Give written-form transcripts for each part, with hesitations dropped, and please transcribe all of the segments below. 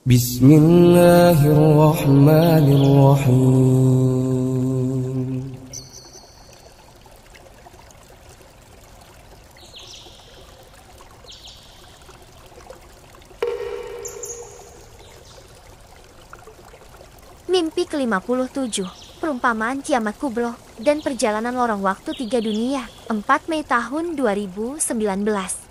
Bismillahirrahmanirrahim. Mimpi ke-57, perumpamaan kiamat kubro dan perjalanan lorong waktu 3 dunia, 4 Mei tahun 2019.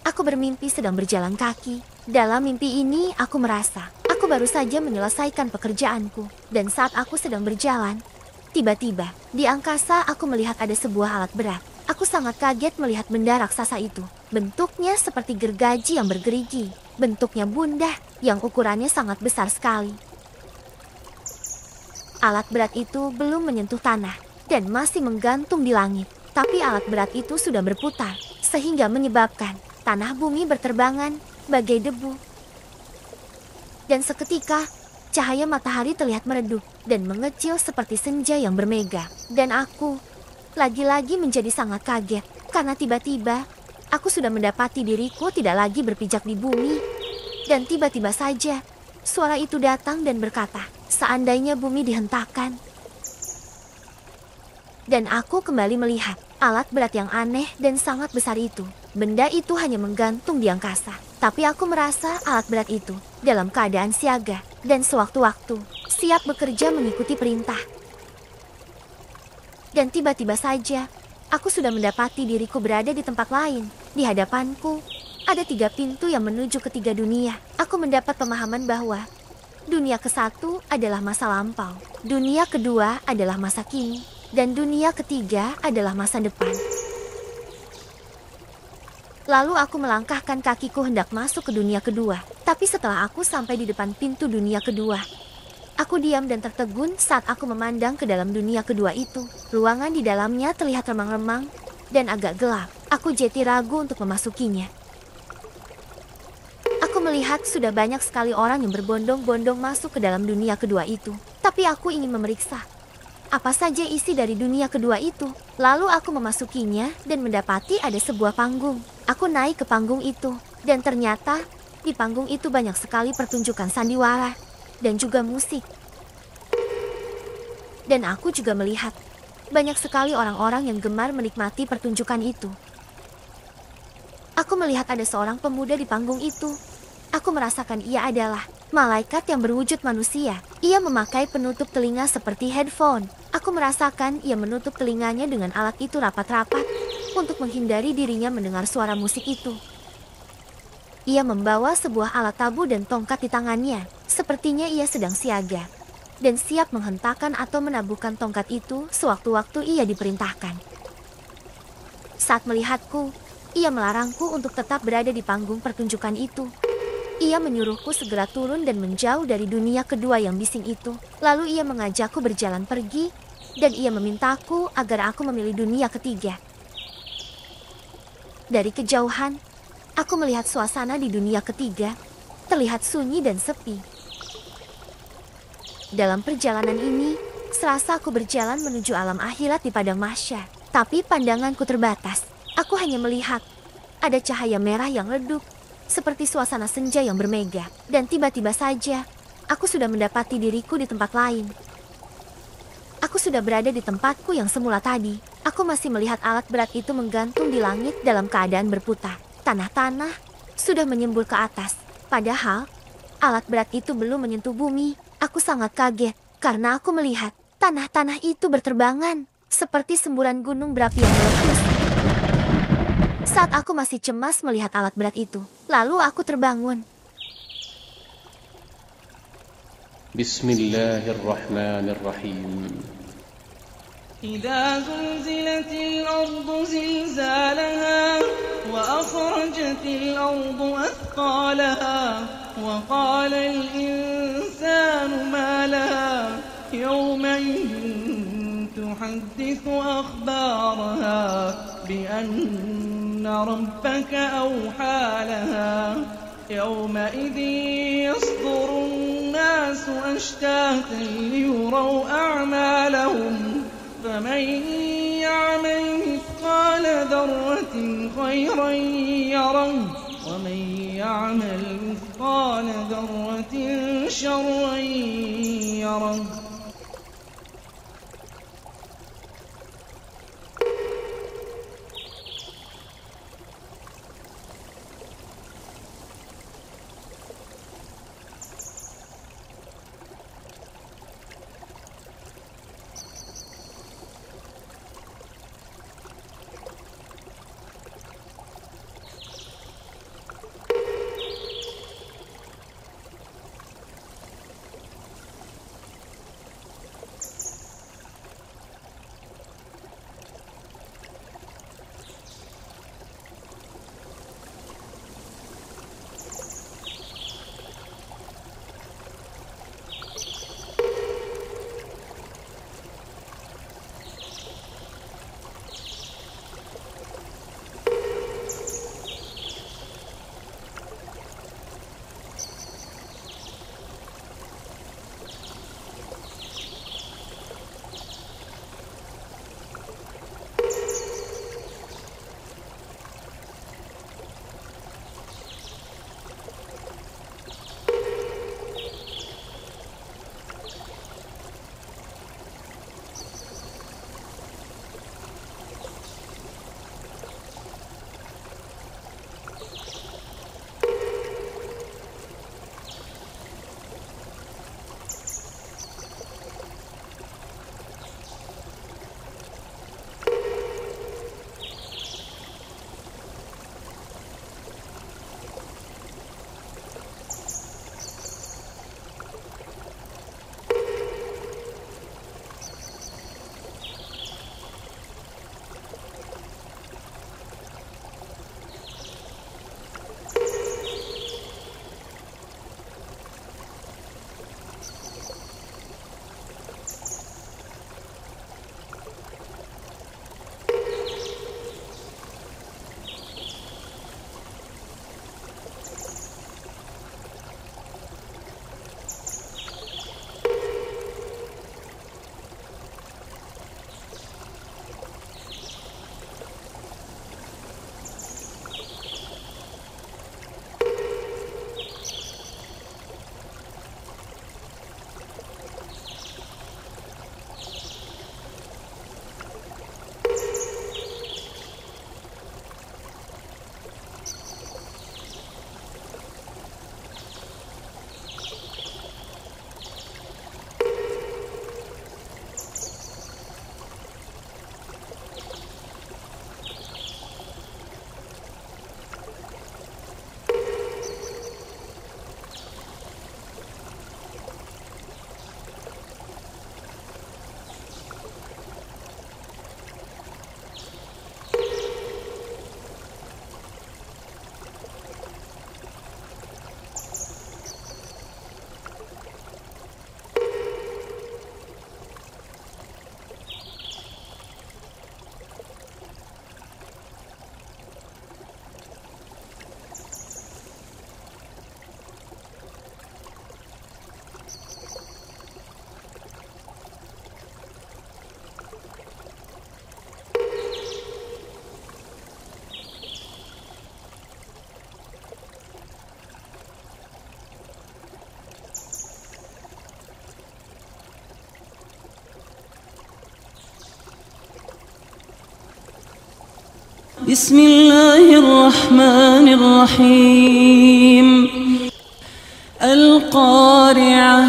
Aku bermimpi sedang berjalan kaki. Dalam mimpi ini, aku merasa aku baru saja menyelesaikan pekerjaanku. Dan saat aku sedang berjalan, tiba-tiba di angkasa aku melihat ada sebuah alat berat. Aku sangat kaget melihat benda raksasa itu. Bentuknya seperti gergaji yang bergerigi. Bentuknya bunda yang ukurannya sangat besar sekali. Alat berat itu belum menyentuh tanah dan masih menggantung di langit. Tapi alat berat itu sudah berputar sehingga menyebabkan tanah bumi berterbangan bagai debu. Dan seketika, cahaya matahari terlihat meredup dan mengecil seperti senja yang bermega. Dan aku lagi-lagi menjadi sangat kaget karena tiba-tiba aku sudah mendapati diriku tidak lagi berpijak di bumi. Dan tiba-tiba saja, suara itu datang dan berkata, seandainya bumi dihentakkan. Dan aku kembali melihat alat berat yang aneh dan sangat besar itu. Benda itu hanya menggantung di angkasa. Tapi aku merasa alat berat itu dalam keadaan siaga dan sewaktu-waktu siap bekerja mengikuti perintah. Dan tiba-tiba saja, aku sudah mendapati diriku berada di tempat lain. Di hadapanku, ada 3 pintu yang menuju ke 3 dunia. Aku mendapat pemahaman bahwa dunia ke-1 adalah masa lampau, dunia kedua adalah masa kini, dan dunia ketiga adalah masa depan. Lalu aku melangkahkan kakiku hendak masuk ke dunia kedua. Tapi setelah aku sampai di depan pintu dunia kedua, aku diam dan tertegun saat aku memandang ke dalam dunia kedua itu. Ruangan di dalamnya terlihat remang-remang dan agak gelap. Aku jadi ragu untuk memasukinya. Aku melihat sudah banyak sekali orang yang berbondong-bondong masuk ke dalam dunia kedua itu. Tapi aku ingin memeriksa apa saja isi dari dunia kedua itu. Lalu aku memasukinya dan mendapati ada sebuah panggung. Aku naik ke panggung itu, dan ternyata di panggung itu banyak sekali pertunjukan sandiwara dan juga musik. Dan aku juga melihat banyak sekali orang-orang yang gemar menikmati pertunjukan itu. Aku melihat ada seorang pemuda di panggung itu. Aku merasakan ia adalah malaikat yang berwujud manusia. Ia memakai penutup telinga seperti headphone. Aku merasakan ia menutup telinganya dengan alat itu rapat-rapat untuk menghindari dirinya mendengar suara musik itu. Ia membawa sebuah alat tabu dan tongkat di tangannya. Sepertinya ia sedang siaga dan siap menghentakkan atau menabuhkan tongkat itu sewaktu-waktu ia diperintahkan. Saat melihatku, ia melarangku untuk tetap berada di panggung pertunjukan itu. Ia menyuruhku segera turun dan menjauh dari dunia kedua yang bising itu. Lalu ia mengajakku berjalan pergi, dan ia memintaku agar aku memilih dunia ketiga. Dari kejauhan, aku melihat suasana di dunia ketiga terlihat sunyi dan sepi. Dalam perjalanan ini, serasa aku berjalan menuju alam akhirat di padang mahsyar. Tapi pandanganku terbatas. Aku hanya melihat ada cahaya merah yang redup, seperti suasana senja yang bermega. Dan tiba-tiba saja, aku sudah mendapati diriku di tempat lain. Aku sudah berada di tempatku yang semula tadi. Aku masih melihat alat berat itu menggantung di langit dalam keadaan berputar. Tanah-tanah sudah menyembul ke atas. Padahal, alat berat itu belum menyentuh bumi. Aku sangat kaget karena aku melihat tanah-tanah itu berterbangan seperti semburan gunung berapi yang meletus. Saat aku masih cemas melihat alat berat itu, lalu aku terbangun. Bismillahirrahmanirrahim. إذا زلزلت الأرض زلزالها وأخرجت الأرض أثقالها وقال الإنسان ما لها يومئذ تحدث أخبارها بأن ربك أوحى لها يومئذ يصدر الناس أشتاتا ليروا أعمالهم فمن يعمل مثقال ذرة خيرا يره ومن يعمل مثقال ذرة شرا يره. بسم الله الرحمن الرحيم. القارعة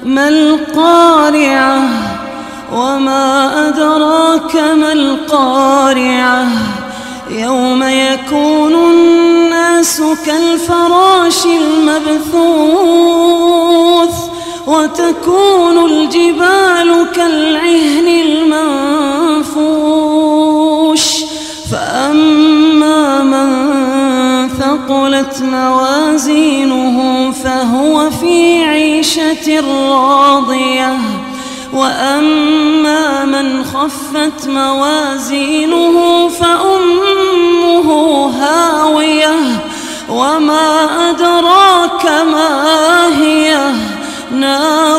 ما القارعة وما أدراك ما القارعة يوم يكون الناس كالفراش المبثوث وتكون الجبال كالعهن المنفوش فأما من ثقلت موازينه فهو في عيشة راضية وأما من خفت موازينه فأمه هاوية وما أدراك ما هي نار